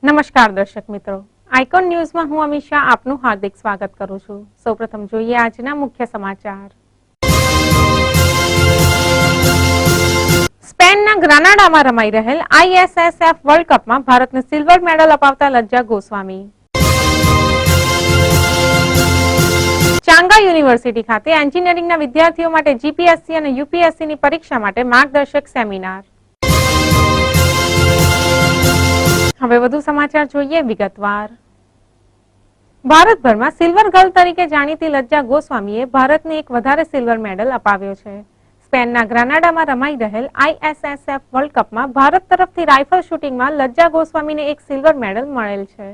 નમસ્કાર દર્શક મિત્રો, આઇકોન ન્યૂઝમાં હું અમીષા આપનું હાર્દિક સ્વાગત કરું છું। સૌપ્રથમ જોઈએ આજના મુખ્ય સમાચાર। સ્પેનના ગ્રાનાડામાં રમાઈ રહેલ ISSF વર્લ્ડ કપમાં ભારતને સિલ્વર મેડલ અપાવતા લજ્જા ગોસ્વામી। ચાંગા યુનિવર્સિટી ખાતે એન્જિનિયરિંગના વિદ્યાર્થીઓ માટે GPSC અને UPSC ની પરીક્ષા માટે માર્ગદર્શક સેમિનાર। હવે વધુ સમાચાર જોઈએ વિગતવાર। ભારતભરમાં સિલ્વર ગર્લ તરીકે જાણીતી લજ્જા ગોસ્વામીએ ભારતને એક વધારે સિલ્વર મેડલ અપાવ્યો છે। સ્પેનના ગ્રાનાડામાં રમાઈ રહેલ ISSF વર્લ્ડ કપમાં ભારત તરફથી રાઇફલ શૂટિંગમાં લજ્જા ગોસ્વામીને એક સિલ્વર મેડલ મળેલ છે।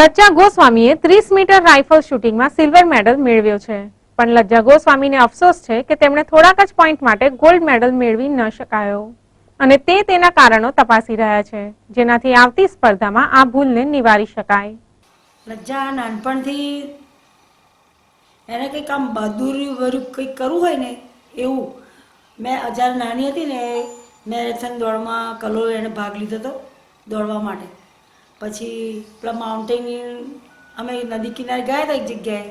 લજ્જા ગોસ્વામીએ 30 મીટર રાઇફલ શૂટિંગમાં સિલ્વર મેડલ મેળવ્યો છે, પણ લજ્જા ગોસ્વામીને અફસોસ છે કે તેમણે થોડાક જ પોઈન્ટ માટે ગોલ્ડ મેડલ મેળવી ન શકાયો અને તે તેના કારણો તપાસી રહ્યા છે, જેનાથી આવતી સ્પર્ધામાં આ ભૂલને નિવારી શકાય। લજ્જા નાનપણથી એને કંઈક આમ બહાદુરી વાળું કંઈક કરવું હોય ને એવું, મેં જ્યારે નાની હતી ને મેરેથોન દોડમાં કલોલ એને ભાગ લીધો હતો દોડવા માટે। પછી પેલા માઉન્ટેન અમે નદી કિનારે ગયા હતા એક જગ્યાએ,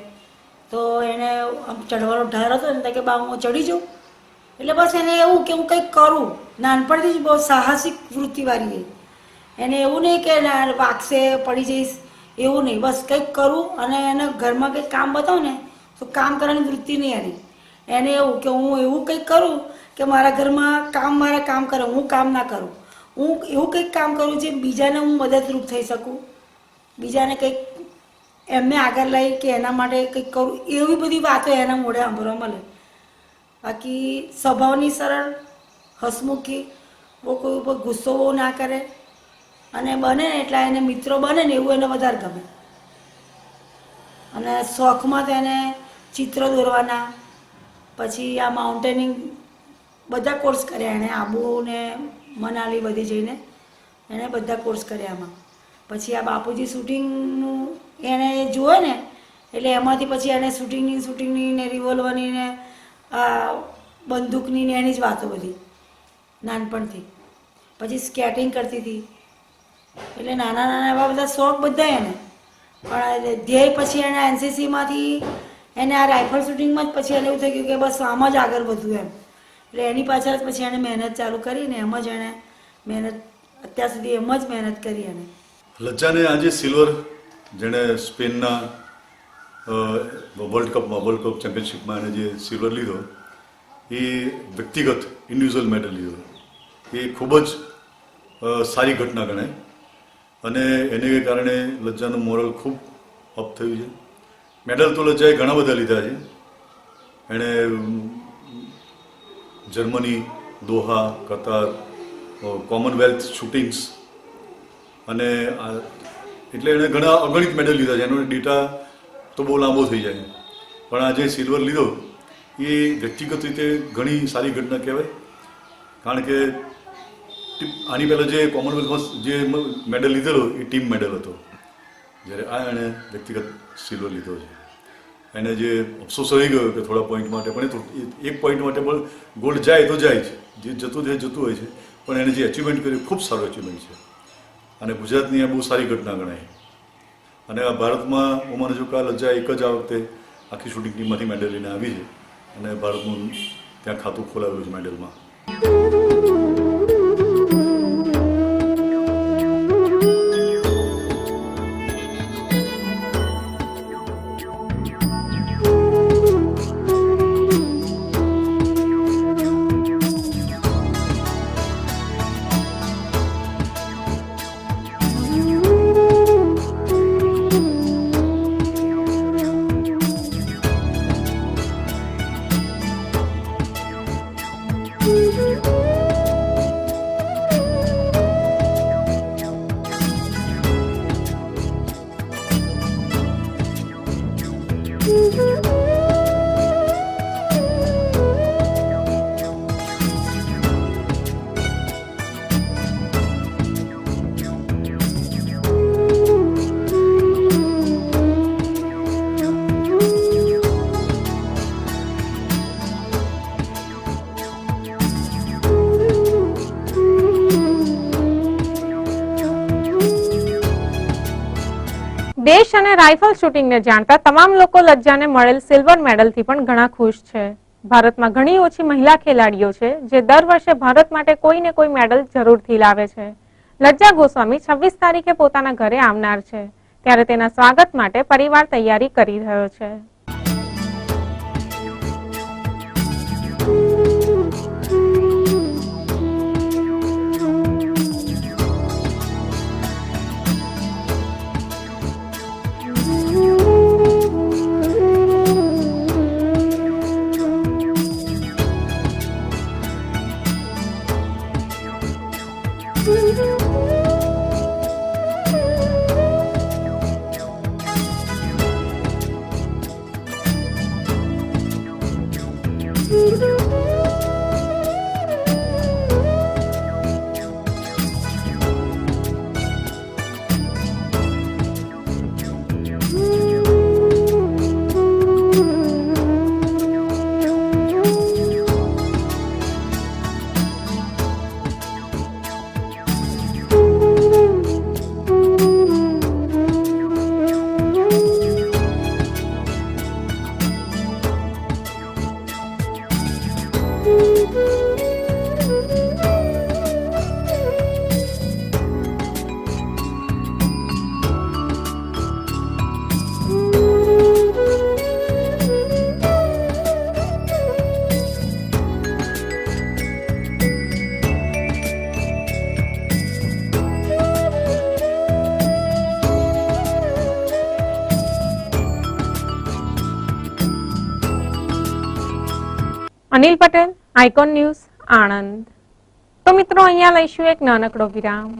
તો એને આમ ચઢવાનો ઢાર હતો ને કે બા હું ચડી જાઉં, એટલે બસ એને એવું કે હું કંઈક કરું, નાનપણથી જ બહુ સાહસિક વૃત્તિવાળી એને એવું નહીં કે વાગશે પડી જઈશ એવું નહીં, બસ કંઈક કરું અને એને ઘરમાં કંઈક કામ બતાવું ને તો કામ કરવાની વૃત્તિ નહીં એની, એને એવું કે હું એવું કંઈક કરું કે મારા ઘરમાં કામ કરે, હું કામ ના કરું, હું એવું કંઈક કામ કરું જે બીજાને હું મદદરૂપ થઈ શકું, બીજાને કંઈક એમને આગળ લઈ કે એના માટે કંઈક કરું, એવી બધી વાતો એના મોઢે સાંભળવા મળે। બાકી સ્વભાવની સરળ, હસમુખી, બહુ કોઈ ઉપર ગુસ્સો બહુ ના કરે અને બને ને એટલા એને મિત્રો બને ને એવું એને વધારે ગમે। અને શોખમાં તો એને ચિત્ર દોરવાના, પછી આ માઉન્ટેનિંગ બધા કોર્સ કર્યા એણે, આબુ ને મનાલી બધી જઈને એણે બધા કોર્સ કર્યા આમાં। પછી આ બાપુજી શૂટિંગનું એને જોવે ને એટલે એમાંથી પછી એને શૂટિંગની ને રિવોલ્વરની ને બંદૂકની ને એની જ વાતો બધી નાનપણથી। પછી સ્કેટિંગ કરતી હતી, એટલે નાના નાના એવા બધા શોખ બધા એને, પણ ધ્યેય પછી એના NCCમાંથી એને આ રાઇફલ શૂટિંગમાં જ પછી એને એવું થઈ ગયું કે બસ આમાં જ આગળ વધવું એમ, એટલે એની પાછળ જ પછી એને મહેનત ચાલુ કરીને એમ જ એને મહેનત અત્યાર સુધી એમ જ મહેનત કરી એને। લજ્જાને આજે સિલ્વર, જેણે સ્પેનના વર્લ્ડ કપ ચેમ્પિયનશિપમાં એને જે સિલ્વર લીધો એ વ્યક્તિગત ઇન્ડિવિજ્યુઅલ મેડલ લીધો, એ ખૂબ જ સારી ઘટના ગણાય અને એને કારણે લજ્જાનું મોરલ ખૂબ અપ થયું છે। મેડલ તો લજ્જાએ ઘણા બધા લીધા છે, એણે જર્મની, દોહા, કતાર, કોમનવેલ્થ શૂટિંગ્સ અને એટલે એણે ઘણા અગણિત મેડલ લીધા છે, એનો ડેટા તો બહુ લાંબો થઈ જાય, પણ આ જે સિલ્વર લીધો એ વ્યક્તિગત રીતે ઘણી સારી ઘટના કહેવાય, કારણ કે આની પહેલાં જે કોમનવેલ્થમાં જે મેડલ લીધેલો એ ટીમ મેડલ હતો, જ્યારે આ એણે વ્યક્તિગત સિલ્વર લીધો છે। એને જે અફસોસ રહી ગયો કે થોડા પોઈન્ટ માટે, પણ એક પોઈન્ટ માટે પણ ગોલ્ડ જાય તો જાય છે, જે જતું હોય છે, પણ એને જે અચીવમેન્ટ કર્યું ખૂબ સારું અચીવમેન્ટ છે અને ગુજરાતની આ બહુ સારી ઘટના ગણાય। અને આ ભારતમાં હું માનું છું કે આ લજ્જા એક જ આ વખતે આખી શૂટિંગ ટીમમાંથી મેડલ લઈને આવી છે અને ભારતનું ત્યાં ખાતું ખોલાવ્યું છે મેડલમાં। Thank you. દેશ અને રાઇફલ શૂટિંગને જાણતા તમામ લોકો લજ્જાને મળેલ સિલ્વર મેડલથી પણ ઘણા ખુશ છે. ભારતમાં ઘણી ઓછી મહિલા ખેલાડીઓ છે જે દર વર્ષે ભારત માટે કોઈને કોઈ મેડલ જરૂરથી લાવે છે. લજ્જા ગોસ્વામી 26 તારીખે પોતાના ઘરે આવનાર છે, ત્યારે તેના સ્વાગત માટે પરિવાર તૈયારી કરી રહ્યો છે. Anil Patel, icon news, Anand. તો મિત્રો, અહીંયા લઈશું એક નાનકડો વિરામ.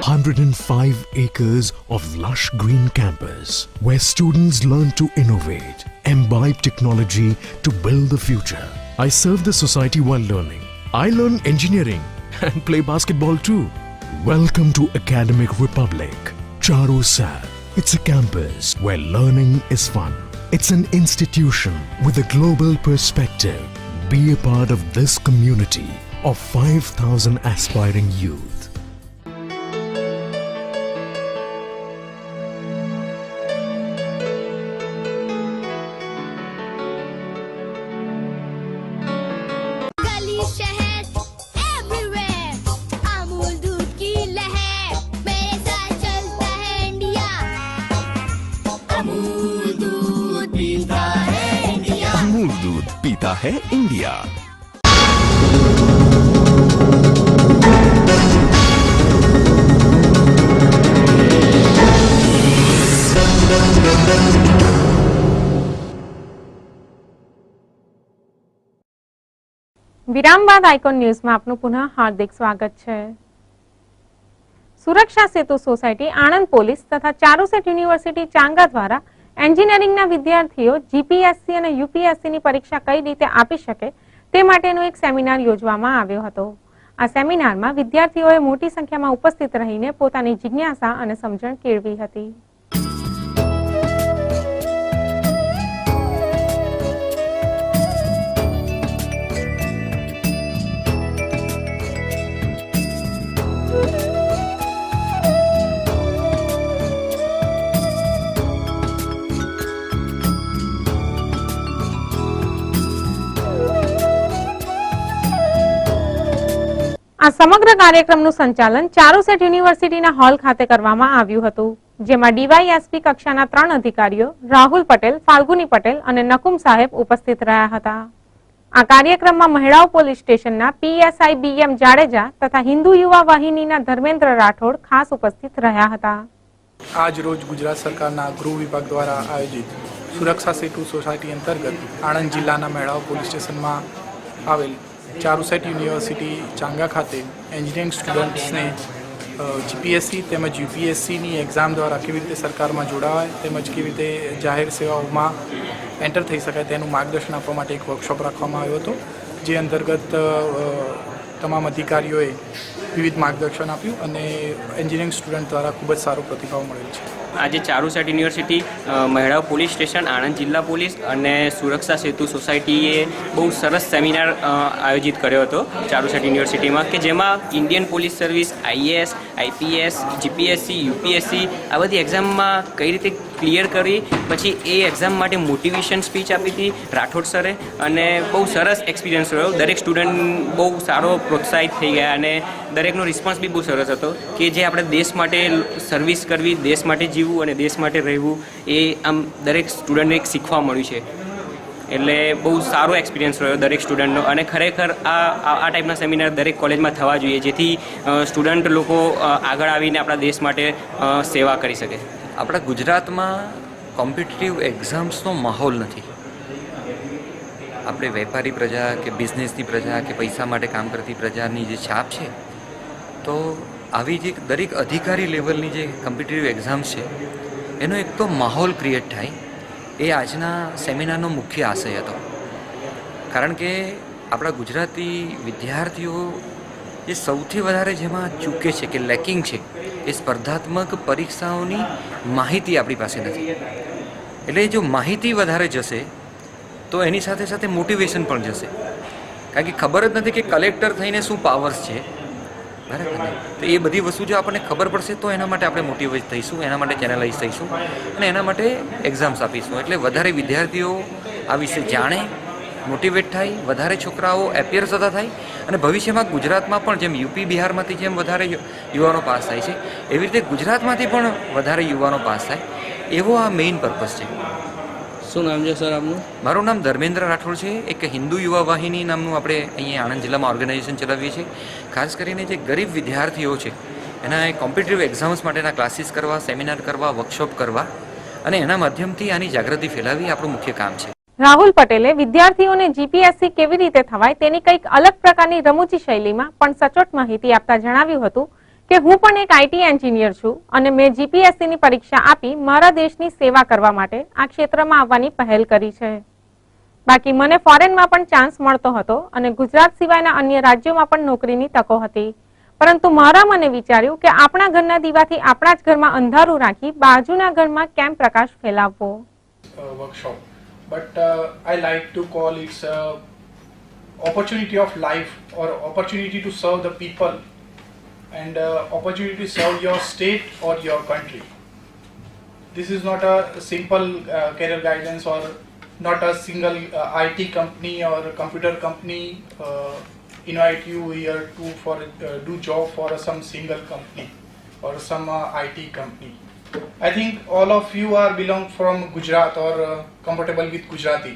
$105 acres of lush green campus where students learn to innovate, imbibe technology to build the future. I serve the society while learning. I learn engineering and play basketball too. Welcome to Academic Republic, Charu Sar. It's a campus where learning is fun. It's an institution with a global perspective. Be a part of this community of 5,000 aspiring youth. पीता है India. વિરામ બાદ icon ન્યૂઝમાં આપનું પુનઃ હાર્દિક સ્વાગત છે. સુરક્ષા સેતુ સોસાયટી આણંદ પોલીસ તથા ચારુસેટ યુનિવર્સિટી ચાંગા દ્વારા એન્જિનિયરિંગના વિદ્યાર્થીઓ જીપીએસસી અને યુપીએસસીની પરીક્ષા કઈ રીતે આપી શકે તે માટેનો એક સેમિનાર યોજવામાં આવ્યો હતો. આ સેમિનારમાં વિદ્યાર્થીઓએ મોટી સંખ્યામાં ઉપસ્થિત રહીને પોતાની જિજ્ઞાસા અને સમજણ કેળવી હતી. આ સમગ્ર કાર્યક્રમનું સંચાલન ચારુસેટ યુનિવર્સિટીના હોલ ખાતે કરવામાં આવ્યું હતું, જેમાં ડીવાયએસપી કક્ષાના 3 અધિકારીઓ રાહુલ પટેલ, ફાલ્ગુની પટેલ અને નકુમ સાહેબ ઉપસ્થિત રહ્યા હતા. આ કાર્યક્રમમાં મહેડાઓ પોલીસ સ્ટેશનના પીએસઆઈ બીએમ જાડેજા તથા હિન્દુ યુવા વાહિનીના ધર્મેન્દ્ર રાઠોડ ખાસ ઉપસ્થિત રહ્યા હતા. આજ રોજ ગુજરાત સરકારના ગૃહ વિભાગ દ્વારા આયોજિત સુરક્ષા સેતુ સોસાયટી અંતર્ગત આણંદ જિલ્લાના મહેડાઓ પોલીસ સ્ટેશનમાં આવેલ ચારુસેટ યુનિવર્સિટી ચાંગા ખાતે એન્જિનિયરિંગ સ્ટુડન્ટ્સને જીપીએસસી તેમજ યુપીએસસીની એક્ઝામ દ્વારા કેવી રીતે સરકારમાં જોડાવાય તેમજ કેવી રીતે જાહેર સેવાઓમાં એન્ટર થઈ શકાય તેનું માર્ગદર્શન આપવા માટે એક વર્કશોપ રાખવામાં આવ્યો હતો, જે અંતર્ગત તમામ અધિકારીઓએ વિવિધ માર્ગદર્શન આપ્યું અને એન્જિનિયરિંગ સ્ટુડન્ટ દ્વારા ખૂબ જ સારો પ્રતિભાવ મળેલ છે. આજે Charusat university, Mahedav police station, Anand જિલ્લા પોલીસ અને સુરક્ષા સેતુ સોસાયટીએ બહુ સરસ સેમિનાર આયોજિત કર્યો હતો ચારુસેટ યુનિવર્સિટીમાં, કે જેમાં Indian police service, IAS, IPS, GPSC, UPSC આ બધી એક્ઝામમાં કઈ રીતે ક્લિયર કરી, પછી એ એક્ઝામ માટે મોટિવેશન સ્પીચ આપી હતી રાઠોડ સરે, અને બહુ સરસ એક્સપિરિયન્સ રહ્યો. દરેક સ્ટુડન્ટ બહુ સારો પ્રોત્સાહિત થઈ ગયા અને દરેકનો રિસ્પોન્સ બી બહુ સરસ હતો, કે જે આપણે દેશ માટે સર્વિસ કરવી, દેશ માટે જીવવું અને દેશ માટે રહેવું, એ આમ દરેક સ્ટુડન્ટને એક શીખવા મળ્યું છે. એટલે બહુ સારો એક્સપિરિયન્સ રહ્યો દરેક સ્ટુડન્ટનો, અને ખરેખર આ ટાઈપના સેમિનાર દરેક કોલેજમાં થવા જોઈએ, જેથી સ્ટુડન્ટ લોકો આગળ આવીને આપણા દેશ માટે સેવા કરી શકે. આપણા ગુજરાતમાં કોમ્પિટિટિવ એક્ઝામ્સનો માહોલ નથી. આપણે વેપારી પ્રજા કે બિઝનેસની પ્રજા કે પૈસા માટે કામ કરતી પ્રજાની જે છાપ છે, તો આવી જે દરેક અધિકારી લેવલની જે કોમ્પિટિટિવ એક્ઝામ્સ છે એનો એક તો માહોલ ક્રિએટ થાય, એ આજના સેમિનારનો મુખ્ય આશય હતો. કારણ કે આપણા ગુજરાતી વિદ્યાર્થીઓ જે સૌથી વધારે જેમાં ચૂકે છે કે લેકિંગ છે, એ સ્પર્ધાત્મક પરીક્ષાઓની માહિતી આપણી પાસે નથી. એટલે જો માહિતી વધારે જશે તો એની સાથે સાથે મોટિવેશન પણ જશે, કારણ કે ખબર જ નથી કે કલેક્ટર થઈને શું પાવર્સ છે, બરાબર ને? તો એ બધી વસ્તુ જો આપણને ખબર પડશે તો એના માટે આપણે મોટિવેટ થઈશું, એના માટે ચેનલાઇઝ થઈશું અને એના માટે એક્ઝામ્સ આપીશું. એટલે વધારે વિદ્યાર્થીઓ આ વિશે જાણે, મોટિવેટ થાય, વધારે છોકરાઓ એપિયર થતા થાય, અને ભવિષ્યમાં ગુજરાતમાં પણ જેમ યુપી બિહારમાંથી જેમ વધારે યુવાનો પાસ થાય છે, એવી રીતે ગુજરાતમાંથી પણ વધારે યુવાનો પાસ થાય, એવો આ મેઇન પર્પઝ છે. શું નામ છે સર આપનું? મારું નામ ધર્મેન્દ્ર રાઠોડ છે. એક હિન્દુ યુવા વાહિની નામનું આપણે અહીંયા આણંદ જિલ્લામાં ઓર્ગેનાઇઝેશન ચલાવીએ છીએ. ખાસ કરીને જે ગરીબ વિદ્યાર્થીઓ છે એના કોમ્પિટિટિવ એક્ઝામ્સ માટેના ક્લાસીસ કરવા, સેમિનાર કરવા, વર્કશોપ કરવા અને એના માધ્યમથી આની જાગૃતિ ફેલાવવી આપણું મુખ્ય કામ છે. રાહુલ પટેલે વિદ્યાર્થીઓને જીપીએસસી કેવી રીતે થવાય તેની કંઈક અલગ પ્રકારની રમૂજી શૈલીમાં પણ સચોટ માહિતી આપતા જણાવ્યું હતું કે હું પણ એક IT એન્જિનિયર છું અને મેં જીપીએસસીની પરીક્ષા આપી મારા દેશની સેવા કરવા માટે આ ક્ષેત્રમાં આવવાની પહેલ કરી છે. બાકી મને ફોરેનમાં પણ ચાન્સ મળતો હતો અને ગુજરાત સિવાયના અન્ય રાજ્યોમાં પણ નોકરીની તકો હતી, પરંતુ મારા મને વિચાર્યું કે આપણા ઘરના દીવાથી આપણા જ ઘરમાં અંધારું રાખી બાજુના ઘરમાં કેમ પ્રકાશ ફેલાવવો. Workshop, but I like to call it opportunity of life or opportunity to serve the people and opportunity to serve your state or your country. This is not a simple career guidance or not a single IT company or computer company invite you here to do job for some single company or some IT company. I think all of you are belong from Gujarat or comfortable with Gujarati.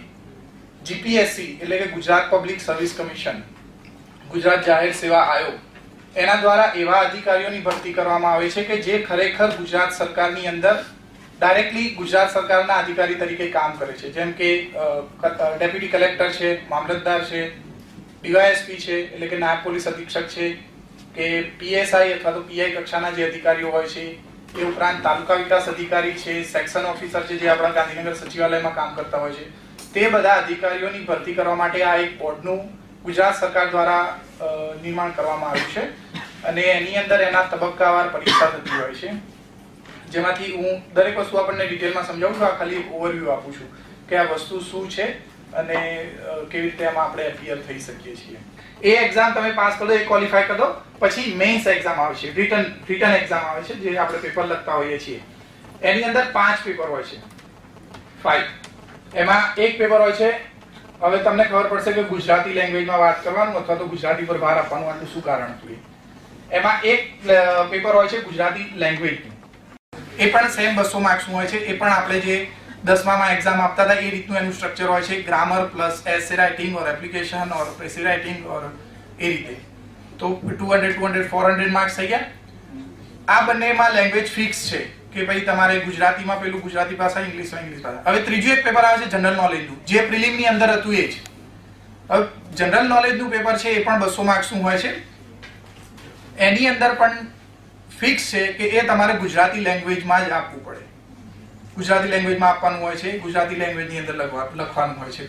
GPSC એટલે કે Gujarat public service commission, Gujarat જાહેર સેવા આયોગ, એના દ્વારા એવા અધિકારીઓની ભરતી કરવામાં આવે છે કે જે ખરેખર ગુજરાત સરકારની અંદર ડાયરેક્ટલી ગુજરાત સરકારના અધિકારી તરીકે કામ કરે છે, જેમ કે ડેપ્યુટી કલેક્ટર છે, મામલતદાર છે, DYSP છે એટલે કે નાયબ પોલીસ અધિક્ષક છે, કે PSI અથવા તો PI કક્ષાના જે અધિકારીઓ હોય છે, એ ઉપરાંત તાલુકા વિકાસ અધિકારી છે, સેક્શન ઓફિસર છે જે આપણા ગાંધીનગર સચિવાલયમાં કામ કરતા હોય છે, તે બધા અધિકારીઓની ભરતી કરવા માટે આ એક બોર્ડનું ગુજરાત સરકાર દ્વારા નિર્માણ કરવામાં આવ્યું છે અને એની અંદર એના તબક્કાવાર પરીક્ષા થતી હોય છે, જેમાંથી હું દરેક વસ્તુ આપણને ડિટેલમાં સમજાવું છું. આ ખાલી ઓવરવ્યૂ આપું છું કે આ વસ્તુ શું છે અને કેવી રીતે આમાં આપણે એપિયર થઈ શકીએ છીએ. એ એક્ઝામ તમે પાસ કરો, એ ક્વોલિફાય કરો, પછી મેઇન્સ એક્ઝામ આવે છે, રિટન એક્ઝામ આવે છે, જે આપણે પેપર લખતા હોઈએ છીએ. એની અંદર 5 પેપર હોય છે, 5. એમાં એક પેપર હોય છે, હવે તમને ખબર પડશે કે ગુજરાતી લેંગ્વેજમાં વાત કરવાનું અથવા તો ગુજરાતી પર ભાર આપવાનું આટલું શું કારણ હતું. એમાં એક પેપર હોય છે ગુજરાતી લેંગ્વેજનું, એ પણ સેમ 200 માર્ક્સનું હોય છે. એ પણ આપણે જે 10માં એક્ઝામ આપતા હતા એ રીતનું એનું સ્ટ્રક્ચર હોય છે, ગ્રામર પ્લસ એસે રાઇટિંગ ઓર એપ્લિકેશન ઓર પ્રેસી રાઇટિંગ ઓર એ રીતે. તો 200 400 માર્ક્સ થઈ ગયા. આ બંનેમાં લેંગ્વેજ ફિક્સ છે કે ભાઈ તમારે ગુજરાતીમાં પેલું ગુજરાતી ભાષા, ઇંગ્લિશમાં ઇંગ્લિશ ભાષા. હવે ત્રીજું એક પેપર આવે છે જનરલ નોલેજનું, જે પ્રિલિમની અંદર હતું એ જ. હવે જનરલ નોલેજનું પેપર છે એ પણ 200 માર્ક્સનું હોય છે. એની અંદર પણ ફિક્સ છે કે એ તમારે ગુજરાતી લેંગ્વેજમાં જ આપવું પડે, ગુજરાતી લેંગ્વેજમાં આપવાનું હોય છે, ગુજરાતી લેંગ્વેજની અંદર લખવાનું હોય છે.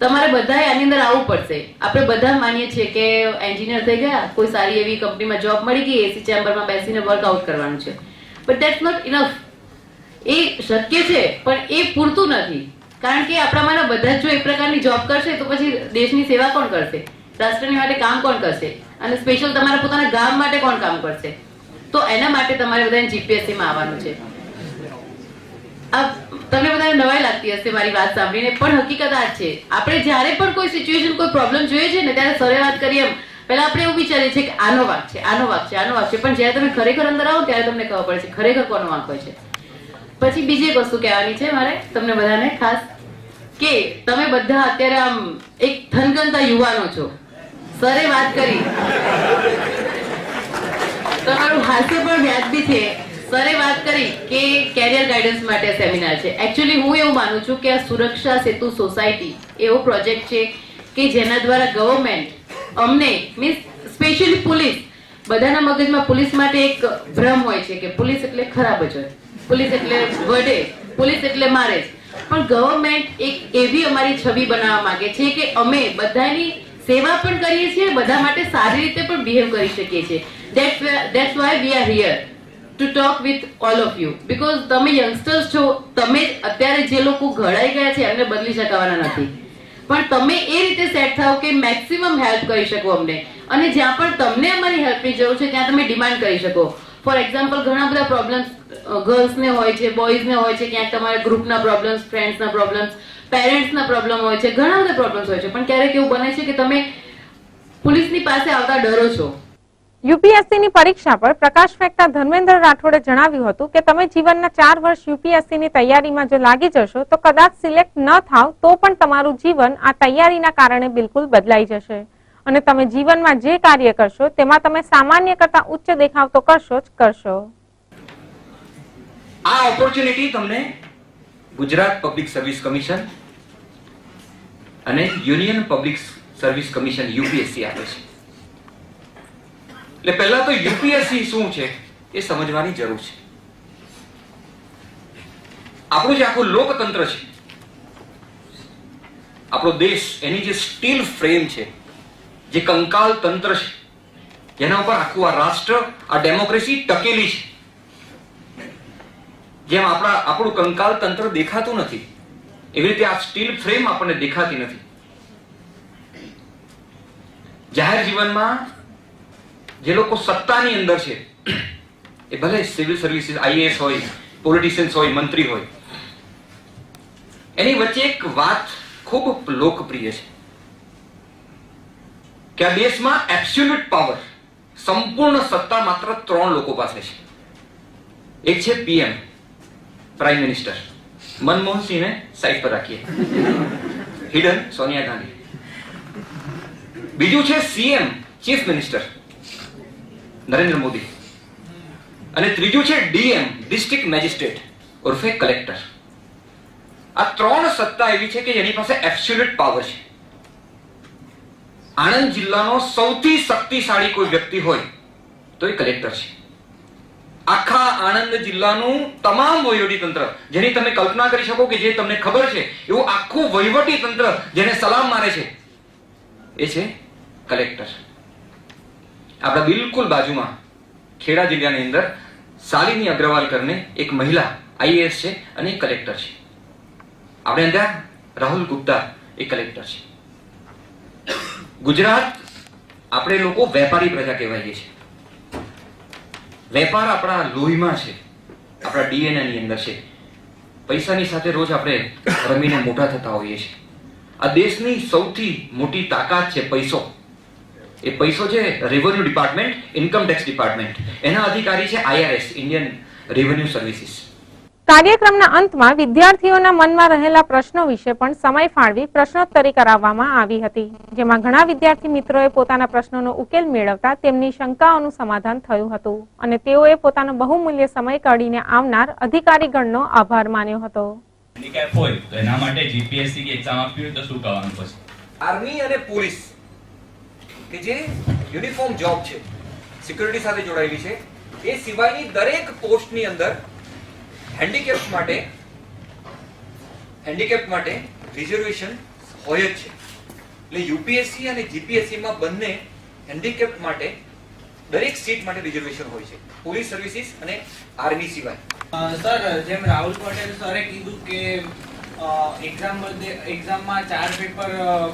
તમારે બધાએ આની અંદર આવવું પડશે. આપણે બધા માનીએ છીએ કે એન્જિનિયર થઈ ગયા, કોઈ સારી એવી કંપનીમાં જોબ મળી ગઈ, એસી ચેમ્બરમાં બેસીને વર્કઆઉટ કરવાનું છે, બટ ધેટ્સ નોટ ઇનફ. એ શક્ય છે પણ એ પૂરતું નથી, કારણ કે આપણામાંના બધા જ જો એક પ્રકારની જોબ કરશે તો પછી દેશની સેવા કોણ કરશે, રાષ્ટ્રની માટે કામ કોણ કરશે, અને સ્પેશિયલ તમારા પોતાના ગામ માટે કોણ કામ કરશે? તો એના માટે તમારે બધાને જીપીએસસીમાં આવવાનું છે. તમને બધાને નવાઈ લાગતી હશે મારી વાત સાંભળીને, પણ હકીકત આ છે. આપણે જ્યારે પણ કોઈ સિચ્યુએશન, કોઈ પ્રોબ્લેમ જોઈએ છે ને, ત્યારે સરે વાત કરીએ એમ પહેલા આપણે એવું વિચારીએ છીએ કે આનો વાંક છે, આનો વાંક છે, આનો વાંક છે, પણ જ્યારે તમે ખરેખર અંદર આવો ત્યારે તમને ખબર પડે છે ખરેખર કોનો વાંક હોય છે. પછી બીજી એક વસ્તુ કહેવાની છે મારે તમને બધાને ખાસ, કે તમે બધા અત્યારે આમ એક થનગનતા યુવાનો છો. સરે વાત કરી, તમારું હાસ્ય પણ વ્યાજબી છે. સરે વાત કરી કે કેરિયર ગાઈડન્સ માટે સેમિનાર છે. એકચ્યુઅલી હું એવું માનું છું કે આ સુરક્ષા સેતુ સોસાયટી એવો પ્રોજેક્ટ છે કે જેના દ્વારા ગવર્મેન્ટ અમને, મીન્સ સ્પેશિયલી પોલીસ, બધાના મગજમાં પોલીસ માટે એક ભ્રમ હોય છે કે પોલીસ એટલે ખરાબ જ હોય, પોલીસ એટલે વઢે, પોલીસ એટલે મારે જ. પણ ગવર્મેન્ટ એક એવી અમારી છબી બનાવવા માંગે છે કે અમે બધાની સેવા પણ કરીએ છીએ, બધા માટે સારી રીતે પણ બિહેવ કરી શકીએ છીએ. That's why we are here to talk with all of you, because તમે યંગસ્ટર્સ છો, તમે અત્યારે જે લોકો ઘડાઈ ગયા છે એમને બદલી શકાવાના નથી, પણ તમે એ રીતે સેટ થાઓ કે મેક્સિમમ હેલ્પ કરી શકો અમને, અને જ્યાં પણ તમને અમારી હેલ્પની જરૂર છે ત્યાં તમે ડિમાન્ડ કરી શકો. ફોર એક્ઝામ્પલ, ઘણા બધા પ્રોબ્લેમ્સ ગર્લ્સને હોય છે, બોયઝને હોય છે, ક્યાંક તમારા ગ્રુપના પ્રોબ્લેમ્સ, ફ્રેન્ડ્સના પ્રોબ્લેમ્સ, પેરેન્ટ્સના પ્રોબ્લેમ હોય છે, ઘણા બધા પ્રોબ્લેમ્સ હોય છે, પણ ક્યારેક એવું બને છે કે તમે પોલીસની પાસે આવતા ડરો છો. યુપીએસસીની પરીક્ષા પર પ્રકાશ ફેંકતા ધર્મેન્દ્ર રાઠોડે જણાવ્યું હતું કે તમે જીવનના 4 વર્ષ યુપીએસસીની તૈયારીમાં જો લાગી જશો તો કદાચ સિલેક્ટ ન થાવ તો પણ તમારું જીવન આ તૈયારીના કારણે બિલકુલ બદલાઈ જશે, અને તમે જીવનમાં જે કાર્ય કરશો તેમાં તમે સામાન્ય કરતા ઉચ્ચ દેખાવ તો કરશો જ કરશો. આ ઓપોર્ચ્યુનિટી તમને ગુજરાત પબ્લિક સર્વિસ કમિશન અને union public service commission UPSC આપે છે. એટલે પહેલા તો યુપીએસસી શું છે એ સમજવાની જરૂર છે. આપણું જે આખું લોકતંત્ર છે, આપણો દેશ, એની જે સ્ટીલ ફ્રેમ છે, જે કંકાલ તંત્ર છે, જેના ઉપર આખું આ રાષ્ટ્ર, આ ડેમોક્રેસી ટકેલી છે, જેમ આપણું કંકાલ તંત્ર દેખાતું નથી એવી રીતે આ સ્ટીલ ફ્રેમ આપણને દેખાતી નથી. જાહેર જીવનમાં જે લોકો સત્તાની અંદર છે, એ ભલે સિવિલ સર્વિસીસ, આઈએએસ હોય, પોલિટિશિયન્સ હોય, મંત્રી હોય, એની વચ્ચે એક વાત ખૂબ લોકપ્રિય છે કે આ દેશમાં એબ્સોલ્યુટ પાવર, સંપૂર્ણ સત્તા માત્ર 3 લોકો પાસે છે. એક છે પીએમ, પ્રાઇમ મિનિસ્ટર, મનમોહનસિંહને સાઈડ પર રાખીએ, હિડન સોનિયા ગાંધી. બીજું છે CM, chief minister, Narendra Modi. અને ત્રીજું છે ડીએમ, ડિસ્ટ્રિક્ટ મેજિસ્ટ્રેટ ઉર્ફે કલેક્ટર. આ 3 સત્તા એવી છે કે જેની પાસે એબ્સોલ્યુટ પાવર છે. આણંદ જિલ્લાનો સૌથી શક્તિશાળી કોઈ વ્યક્તિ હોય તો એ કલેક્ટર છે. આખા આણંદ જિલ્લાનું તમામ વહીવટી તંત્ર, જેની તમે કલ્પના કરી શકો કે જે તમને ખબર છે એવું આખું વહીવટી તંત્ર જેને સલામ મારે છે એ છે કલેક્ટર. આપણા બિલકુલ બાજુમાં ખેડા જિલ્લાની અંદર શાલિની અગ્રવાલ કરીને એક મહિલા આઈએએસ છે અને એ કલેક્ટર છે. આપણે અંદર રાહુલ ગુપ્તા એ કલેક્ટર છે. ગુજરાત, આપણે લોકો વેપારી પ્રજા કહેવાઈએ છીએ. વેપાર આપણા લોહીમાં છે, આપણા ડીએનએ ની અંદર છે. પૈસાની સાથે રોજ આપણે રમીને મોટા થતા હોઈએ છીએ. આ દેશની સૌથી મોટી તાકાત છે પૈસો. એ પૈસો છે revenue department, income tax department, એના અધિકારી છે આઈઆરએસ, ઇન્ડિયન રેવન્યુ સર્વિસીસ. કાર્યક્રમના અંતમાં વિદ્યાર્થીઓના મનમાં રહેલા પ્રશ્નો વિશે પણ સમય ફાળવી પ્રશ્નોત્તરી કરાવવામાં આવી હતી, જેમાં ઘણા વિદ્યાર્થી મિત્રોએ પોતાના પ્રશ્નોનો ઉકેલ મેળવતા તેમની શંકાઓનું સમાધાન થયું હતું, અને તેઓએ પોતાનો બહુમૂલ્ય સમય કાઢીને આવનાર અધિકારીગણનો આભાર માન્યો હતો. હેન્ડીકેપ હોય તો એના માટે જીપીએસસી ની એક્ઝામ આપવી હોય તો શું કરવાનું? પછી આર્મી અને પોલીસ કે જે યુનિફોર્મ જોબ છે, સિક્યુરિટી સાથે જોડાયેલી છે, એ સિવાયની દરેક પોસ્ટની અંદર હેન્ડીકેપ્સ માટે હેન્ડીકેપ માટે રિઝર્વેશન હોય જ છે. એટલે યુપીએસસી અને જીપીએસસીમાં બંને હેન્ડીકેપ માટે દરેક સીટ માટે રિઝર્વેશન હોય છે, પોલીસ સર્વિસીસ અને આર્મી સિવાય. સર, જેમ રાહુલ પટેલ સરે કીધું કે એક્ઝામમાં 4 પેપર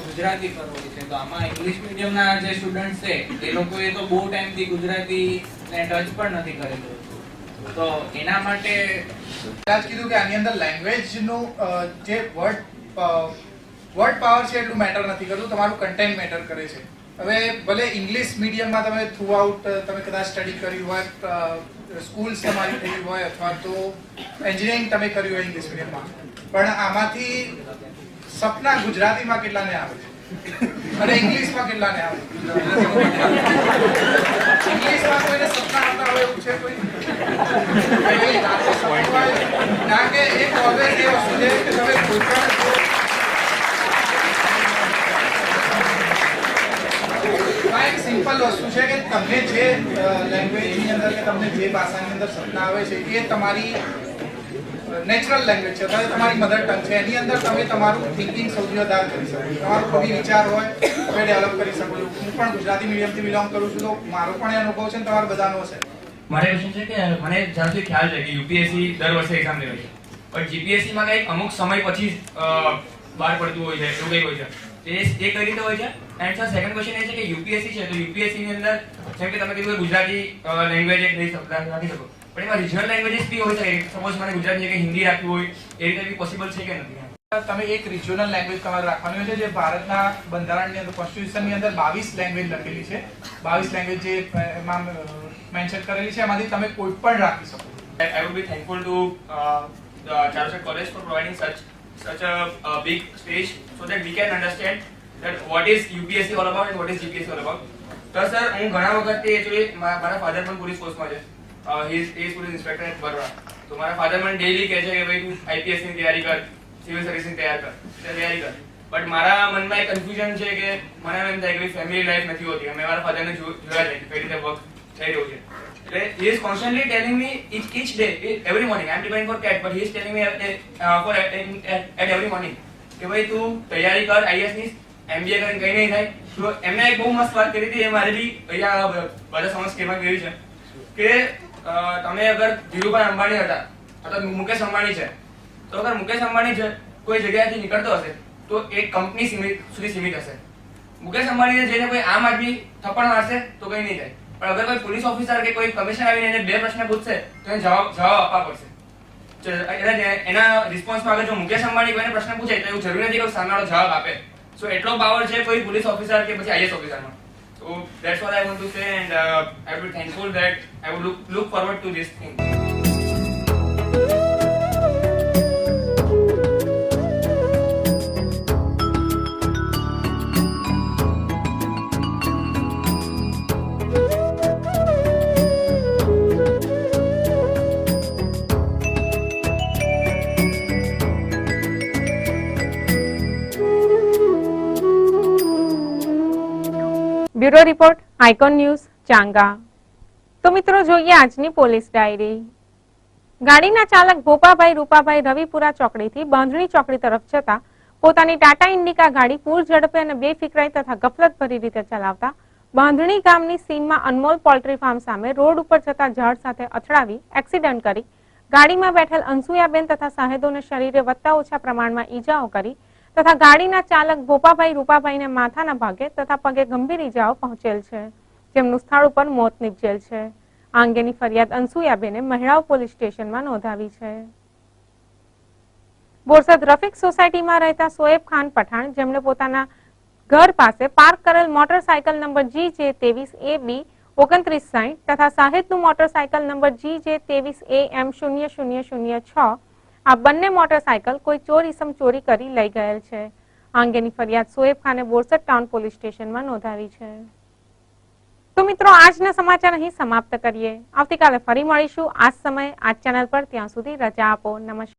ગુજરાતી પર હોય છે, તો આમાં ઇંગ્લિશ મીડિયમના જે સ્ટુડન્ટ છે એ લોકોએ તો બહુ ટાઈમથી ગુજરાતીને ટચ પણ નથી કરેલું, તો એના માટે કીધું કે આની અંદર લેંગ્વેજનું જે વર્ડ પાવર છે એટલું મેટર નથી કરતું, તમારું કન્ટેન્ટ મેટર કરે છે. હવે ભલે ઇંગ્લિશ મીડિયમમાં તમે થ્રુ આઉટ તમે કદાચ સ્ટડી કર્યું હોય, સ્કૂલ્સ તમારી થઈ હોય અથવા તો એન્જિનિયરિંગ તમે કર્યું હોય ઇંગ્લિશ મીડિયમમાં, પણ આમાંથી સપના ગુજરાતીમાં કેટલાને આવે છે અને ઇંગ્લિશમાં કેટલાને આવે? ઇંગ્લિશમાં કોઈને સપના આવતા હોય એવું છે કોઈ? ના કે એક ઓલવેઝ એ વસ્તુ છે કે તમે કોઈ પણ એક સિમ્પલ વસ્તુ છે કે તમને જે લેંગ્વેજની અંદર કે તમને જે ભાષાની અંદર સપના આવે છે એ તમારી નેચરલ લેંગ્વેજ છે, તમારી મધર ટંગ છે, એની અંદર તમે તમારું થિંકિંગ સૌથી વધારે કરી શકો છો, તમારો કોઈ વિચાર હોય તમે ડેવલપ કરી શકો છો. હું પણ ગુજરાતી મીડિયમથી બિલોંગ કરું છું, તો મારો પણ એ અનુભવ છે ને તમારો બધાનો છે. મારે ક્વેશ્ચન છે કે મને જ્યાં સુધી ખ્યાલ છે કે યુપીએસસી દર વર્ષે એક્ઝામ લેવાય છે, પણ જીપીએસસીમાં કંઈક અમુક સમય પછી બહાર પડતું હોય છે, એવું કંઈક હોય છે, એ કઈ રીતે હોય છે? એન્ડ સર, સેકન્ડ ક્વેશ્ચન એ છે કે યુપીએસસી છે, તો યુપીએસસી ની અંદર જેમ કે તમે કીધું કે ગુજરાતી લેંગ્વેજ એક રાખી શકો, પણ એમાં રિજનલ લેંગ્વેજીસ બી હોય છે. સપોઝ મને ગુજરાતી જગ્યાએ હિન્દી રાખવી હોય, એ રીતે બી પોસિબલ છે કે નથી? તમે એક રિજનલ લેંગ્વેજ તમારે રાખવાની હોય છે, જે ભારતના બંધારણની અંદર કોન્સ્ટિટ્યુશનની અંદર 22 લેંગ્વેજ લખેલી છે, 22 લેંગ્વેજ જે એમાં મેન્શન કરેલી છે, એમાંથી તમે કોઈ પણ રાખી શકો. I would be thankful to Charusat College for providing such a big space so that we can understand that what is UPSC all about and what is GPSC all about. તો sir, હું ઘણા વખતથી actually મારા father પણ police ફોર્સમાં છે, he is police inspector at Baroda. તો મારા ફાધર મને ડેઈલી કહે છે કે ભાઈ તું IPS ની તૈયારી કર, સિવિલ સર્વિસની તૈયારી કર. બટ મારા મનમાં એક કન્ફ્યુઝન છે કે મને એમ થાય કે ફેમિલી લાઈફ નથી હોતી. મેં મારા ફાધરને જોયા છે કઈ રીતે વર્ક થઈ રહ્યું છે. He is constantly telling me each day, every morning. I am preparing for CAT, but he is telling me at every morning કે ભાઈ તું તૈયારી કર IAS ની, MBA કરીને કઈ નહીં થાય. તો એમને એક બહુ મસ્ત વાત કરી હતી, એ મારે બી અહીંયા બધા સમજ કહેવા કરી છે કે તમે અગર ધીરુભાઈ અંબાણી હતા અથવા મુકેશ અંબાણી છે, તો અગર મુકેશ અંબાણી કોઈ જગ્યાએથી નીકળતો હશે તો એક કંપની સુધી સીમિત હશે. મુકેશ અંબાણીને જઈને કોઈ આમ આદમી થપ્પડ મારશે તો કઈ નહીં થાય, પણ અગર કોઈ પોલીસ ઓફિસર કે કોઈ કમિશનર આવીને એને 2 પ્રશ્ન પૂછશે તો એને જવાબ આપવા પડશે. એના રિસ્પોન્સમાં અગર જો મુકેશ અંબાણી કોઈને પ્રશ્ન પૂછે તો એવું જરૂરી નથી કે સામેવાળો જવાબ આપે. સો એટલો પાવર છે કોઈ પોલીસ ઓફિસર કે પછી IAS ઓફિસરમાં. So that's what I want to say, and I would be thankful that I would look forward to this thing. Bureau report, icon news, Changa. તો મિત્રો જોઈએ આજની પોલીસ ડાયરી. ગાડીના ચાલક ભોપાભાઈ રૂપાભાઈ રવિપુરા ચોકડીથી બાંધણી ચોકડી તરફ જતા પોતાની ટાટા ઇન્ડિકા ગાડી પૂર ઝડપે અને બેફિકરાઈ તથા ગફલતભરી રીતે ચલાવતા બાંધણી ગામની સીમમાં અનમોલ પોલ્ટ્રી ફાર્મ સામે રોડ ઉપર જતા ઝાડ સાથે અથડાવી એક્સિડન્ટ કરી ગાડીમાં બેઠેલ અનસુયાબેન તથા સાહેદોને શરીરે વધતા ઓછા પ્રમાણમાં ઈજાઓ કરી તથા ગાડીના ચાલક ભોપાભાઈ રૂપાભાઈને માથાના ભાગે તથા પગે ગંભીર ઈજાઓ પહોંચેલ છે, જેમનું સ્થળ ઉપર મોત નીપજેલ છે. આ અંગેની ફરિયાદ અનસુયાબેને મહેડાવ પોલીસ સ્ટેશનમાં નોંધાવી છે. બોરસદ રફીક સોસાયટીમાં રહેતા સોએબ ખાન પઠાણ, જેમણે પોતાના ઘર પાસે પાર્ક કરેલ મોટરસાયકલ નંબર GJ23AB 2960 તથા સાહેદનું મોટરસાયકલ નંબર GJ23AM0006 આ બંને મોટરસાયકલ કોઈ ચોર ઇસમ ચોરી કરી લઈ ગયેલ છે. આ અંગેની ફરિયાદ સોએબ ખાને બોરસદ ટાઉન પોલીસ સ્ટેશનમાં નોંધાવી છે. તો મિત્રો, આજના સમાચાર અહીં સમાપ્ત કરીએ. આવતીકાલે ફરી મળીશું આ જ સમયે આ ચેનલ પર. ત્યાં સુધી રજા આપો. નમસ્કાર.